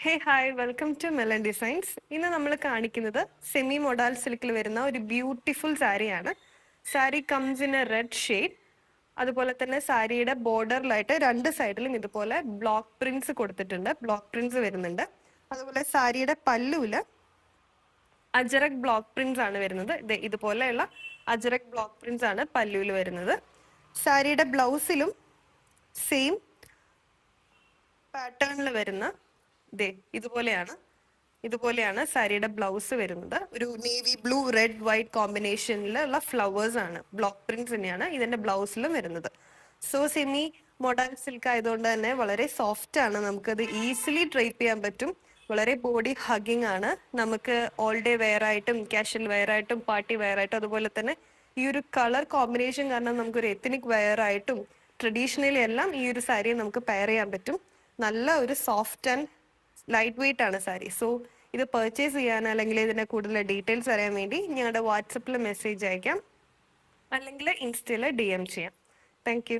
Hey hi welcome to Melon Designs. ഇന്ന് നമ്മൾ കാണിക്കുന്നത് സെമി മൊഡാൽ സിൽക്കിൽ വരുന്ന ഒരു ബ്യൂട്ടിഫുൾ സാരിയാണ്. Sari comes in A red shade. അതുപോലെ തന്നെ സാരിയുടെ ബോർഡറിലായിട്ട് രണ്ട് സൈഡിലും ഇതുപോലെ ബ്ലോക്ക് പ്രിന്റ്സ് കൊടുത്തിട്ടുണ്ട്. ബ്ലോക്ക് പ്രിന്റ്സ് വരുന്നുണ്ട്. അതുപോലെ സാരിയുടെ പല്ലുവില് അജറക് ബ്ലോക്ക് പ്രിന്റ്സ് ആണ് വരുന്നത്. ഇതുപോലെയുള്ള അജറക് ബ്ലോക്ക് പ്രിന്റ്സ് ആണ് പല്ലുവിൽ വരുന്നത്. സാരിയുടെ ബ്ലൗസിലും സെയിം പാറ്റേണിൽ വരുന്ന ഇതുപോലെയാണ് സാരിയുടെ ബ്ലൗസ് വരുന്നത്. ഒരു നേവി ബ്ലൂ റെഡ് വൈറ്റ് കോമ്പിനേഷനിലുള്ള ഫ്ലവേഴ്സ് ആണ്, ബ്ലോക്ക് പ്രിന്റ്സ് തന്നെയാണ് ഇതിന്റെ ബ്ലൗസിലും വരുന്നത്. സോ സെമി മോഡൽ സിൽക്ക് ആയതുകൊണ്ട് തന്നെ വളരെ സോഫ്റ്റ് ആണ്, നമുക്കത് ഈസിലി ഡ്രൈപ്പ് ചെയ്യാൻ പറ്റും. വളരെ ബോഡി ഹഗിങ് ആണ്. നമുക്ക് ഓൾ ഡേ വെയർ ആയിട്ടും കാഷ്വൽ വെയർ ആയിട്ടും പാർട്ടി വെയർ ആയിട്ടും അതുപോലെ തന്നെ ഈ ഒരു കളർ കോമ്പിനേഷൻ കാരണം നമുക്കൊരു എത്തനിക് വെയർ ആയിട്ടും ട്രഡീഷണലി എല്ലാം ഈ ഒരു സാരി നമുക്ക് പെയർ ചെയ്യാൻ പറ്റും. നല്ല ഒരു സോഫ്റ്റ് ആൻഡ് ലൈറ്റ് വെയിറ്റ് ആണ് സാരി. സോ ഇത് പർച്ചേസ് ചെയ്യാൻ അല്ലെങ്കിൽ ഇതിന്റെ കൂടുതൽ ഡീറ്റെയിൽസ് അറിയാൻ വേണ്ടി ഞങ്ങളുടെ വാട്സപ്പിൽ മെസ്സേജ് അയക്കാം, അല്ലെങ്കിൽ ഇൻസ്റ്റയിൽ DM ചെയ്യാം. Thank you.